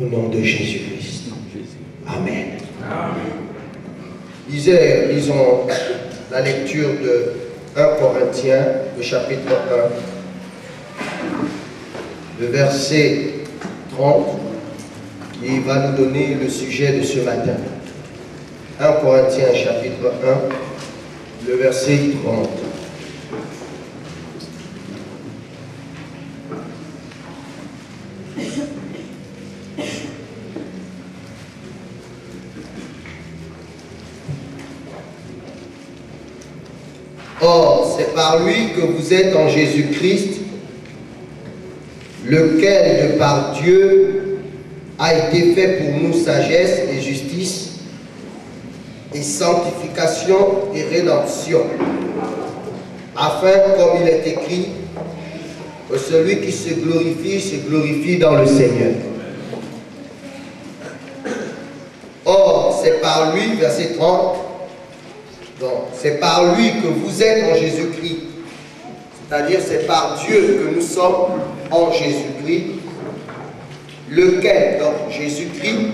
Au nom de Jésus-Christ. Amen. Amen. Lisons la lecture de 1 Corinthiens, le chapitre 1, le verset 30, qui va nous donner le sujet de ce matin. 1 Corinthiens, chapitre 1, le verset 30. Or, c'est par lui que vous êtes en Jésus-Christ, lequel, de par Dieu, a été fait pour nous sagesse et justice, et sanctification et rédemption, afin, comme il est écrit, que celui qui se glorifie dans le Seigneur. Or, c'est par lui, verset 30, donc, c'est par lui que vous êtes en Jésus-Christ. C'est-à-dire, c'est par Dieu que nous sommes en Jésus-Christ. Lequel, donc Jésus-Christ,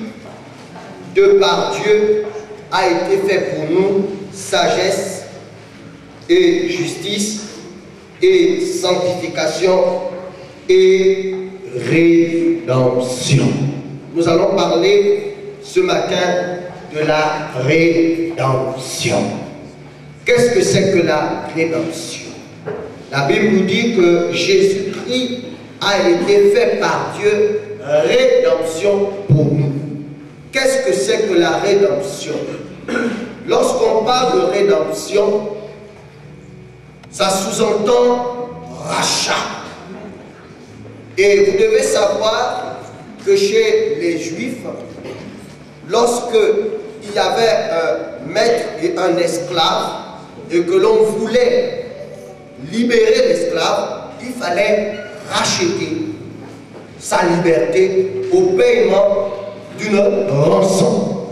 de par Dieu, a été fait pour nous sagesse et justice et sanctification et rédemption. Nous allons parler ce matin de la rédemption. Qu'est-ce que c'est que la rédemption? La Bible nous dit que Jésus-Christ a été fait par Dieu rédemption pour nous. Qu'est-ce que c'est que la rédemption? Lorsqu'on parle de rédemption, ça sous-entend rachat. Et vous devez savoir que chez les Juifs, lorsque il y avait un maître et un esclave, et que l'on voulait libérer l'esclave, il fallait racheter sa liberté au paiement d'une rançon.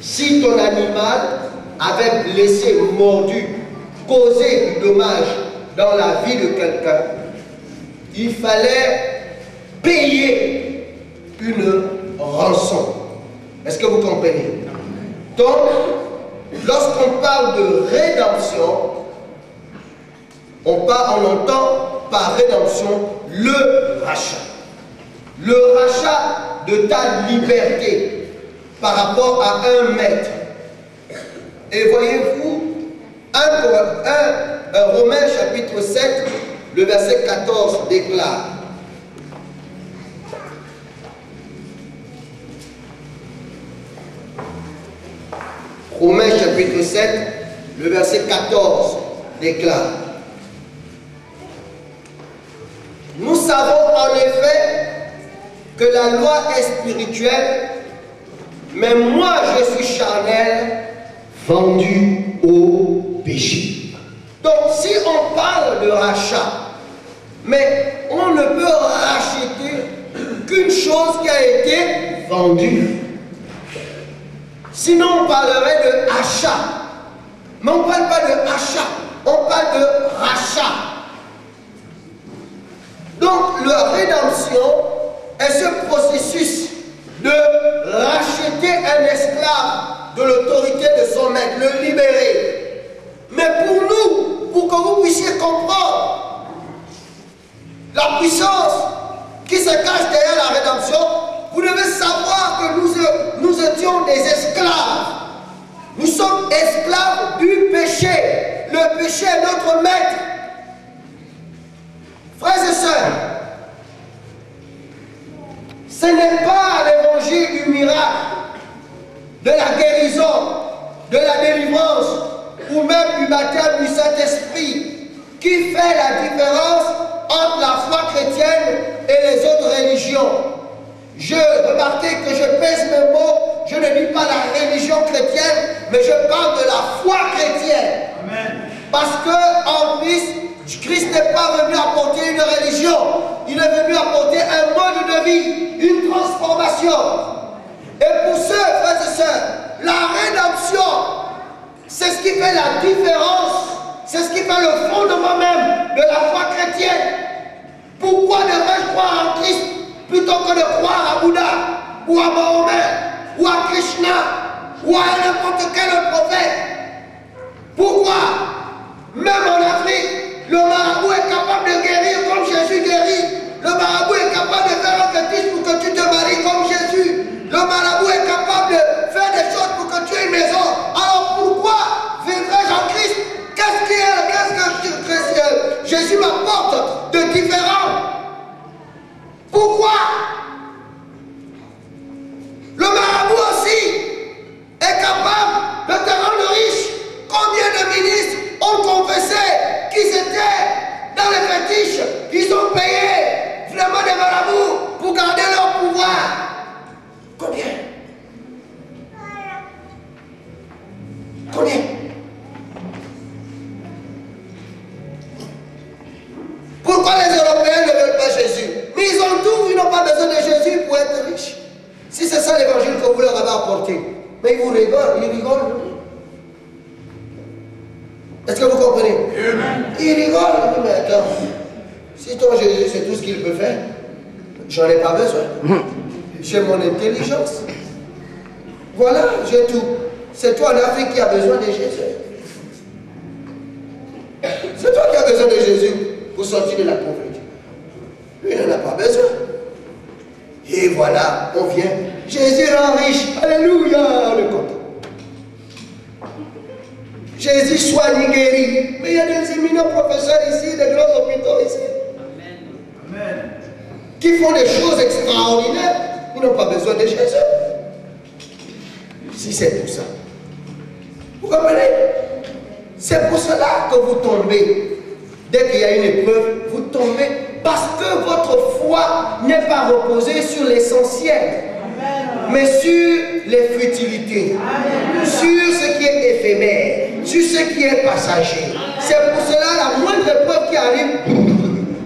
Si ton animal avait blessé, mordu, causé du dommage dans la vie de quelqu'un, il fallait payer une rançon. Est-ce que vous comprenez? Donc, lorsqu'on parle de rédemption, on entend par rédemption le rachat. Le rachat de ta liberté par rapport à un maître. Et voyez-vous, Romains chapitre 7, le verset 14 déclare: Romains chapitre 7, le verset 14 déclare: nous savons en effet que la loi est spirituelle, mais moi je suis charnel, vendu au péché. Donc si on parle de rachat, mais on ne peut racheter qu'une chose qui a été vendue. Sinon on parlerait de achat. Mais on ne parle pas de achat, on parle de rachat. Donc la rédemption est ce processus de racheter un esclave de l'autorité de son maître, le libérer. Mais pour nous, pour que vous puissiez comprendre la puissance qui se cache derrière la rédemption, vous devez savoir que nous étions des esclaves. Nous sommes esclaves du péché. Le péché est notre maître. Frères et sœurs, ce n'est pas l'évangile du miracle, de la guérison, de la délivrance, ou même du baptême du Saint-Esprit qui fait la différence entre la foi chrétienne et les autres religions. Je remarquais que je pèse mes mots, je ne dis pas la religion chrétienne, mais je parle de la foi chrétienne. Amen. Parce qu'en Christ n'est pas venu apporter une religion, il est venu apporter un mode de vie, une transformation. Et pour ceux, frères et sœurs, la rédemption, c'est ce qui fait la différence, c'est ce qui fait le fondement même de la foi chrétienne. Pourquoi devrais-je croire en Christ? plutôt que de croire à Bouddha, ou à Mahomet, ou à Krishna, ou à n'importe quel autre prophète. Pourquoi? Même en Afrique, le marabout est capable de guérir comme Jésus guérit. Le marabout est capable de faire un fétiche pour que tu te maries comme Jésus. Le marabout est capable de faire des choses pour que tu aies une maison. Alors pourquoi vivrais-je en Christ? Qu'est-ce que Jésus m'apporte de différent? Pourquoi? Le marabout aussi est capable de te rendre riche. Combien de ministres ont confessé qu'ils étaient dans les fétiches? Ils ont payé vraiment des marabouts pour garder leur pouvoir. Combien? Combien? Pourquoi les Européens ne veulent pas Jésus? Mais ils ont tout, ils n'ont pas besoin de Jésus pour être riches. Si c'est ça l'évangile que vous leur avez apporté. Mais ils vous rigolent, ils rigolent. Est-ce que vous comprenez? Ils rigolent. Mais attends, si ton Jésus c'est tout ce qu'il peut faire, j'en ai pas besoin. J'ai mon intelligence. Voilà, j'ai tout. C'est toi en Afrique qui as besoin de Jésus. C'est toi qui as besoin de Jésus pour sortir de la pauvreté. Lui n'en a pas besoin. Et voilà, on vient. Jésus rend riche. Alléluia, on est content. Jésus soigne, guérit. Mais il y a des éminents professeurs ici, des grands hôpitaux ici. Amen. Qui font des choses extraordinaires. Ils n'ont pas besoin de Jésus. Si c'est pour ça. Vous comprenez? C'est pour cela que vous tombez. Dès qu'il y a une épreuve, vous tombez parce que votre foi n'est pas reposée sur l'essentiel, mais sur les futilités, sur ce qui est éphémère, sur ce qui est passager. C'est pour cela la moindre épreuve qui arrive,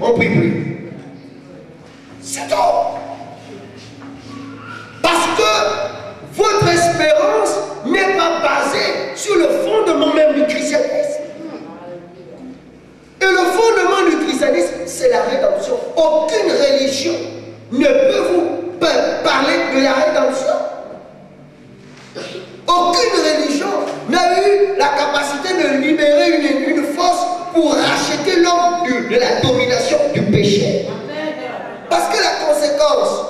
on ne prie plus. C'est tout. Parce que votre espérance n'est pas basée sur le fondement même du christianisme. Et le fondement du christianisme, c'est la rédemption. Aucune religion ne peut vous parler de la rédemption. Aucune religion n'a eu la capacité de libérer une force pour racheter l'homme de la domination du péché. Parce que la conséquence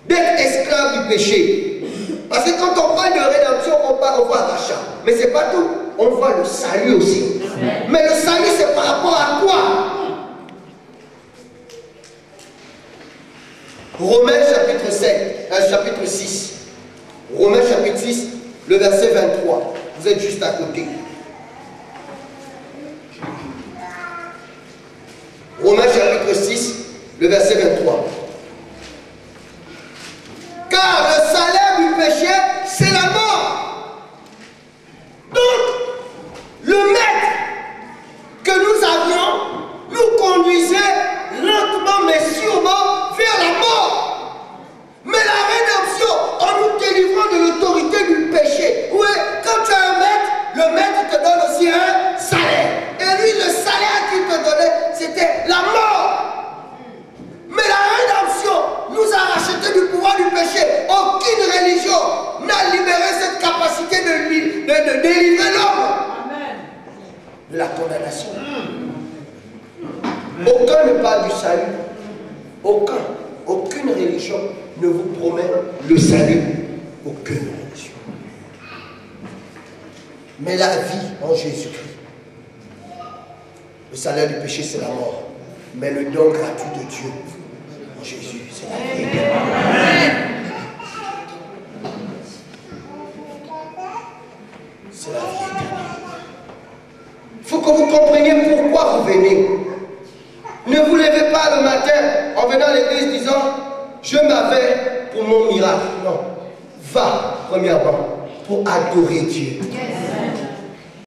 d'être esclave du péché, parce que quand on parle de rédemption, on voit rachat. Mais ce n'est pas tout. On voit le salut aussi. Mais le salut, c'est par rapport à quoi? Romains chapitre 6. Romains chapitre 6, le verset 23. Vous êtes juste à côté. Romains chapitre 6, le verset 23. Car le salaire du péché, c'est la mort. Donc, le maître que nous avions nous conduisait lentement mais sûrement vers la mort. Mais la rédemption, en nous délivrant de l'autorité du péché. Oui, quand tu as un maître, le maître te donne aussi un salaire. Et lui, le salaire qu'il te donnait, c'était la mort. Mais la rédemption nous a racheté du pouvoir du péché. Aucune religion n'a libéré cette capacité de délivrer l'homme de la condamnation. Aucun ne parle du salut. Aucune religion ne vous promet le salut. Aucune religion. Mais la vie en Jésus-Christ. Le salaire du péché, c'est la mort. Mais le don gratuit de Dieu en Jésus, c'est la vie. C'est la vie éternelle. Il faut que vous compreniez pourquoi vous venez. Ne vous levez pas le matin en venant à l'église disant « Je m'avais pour mon miracle ». Non. Va, premièrement, pour adorer Dieu.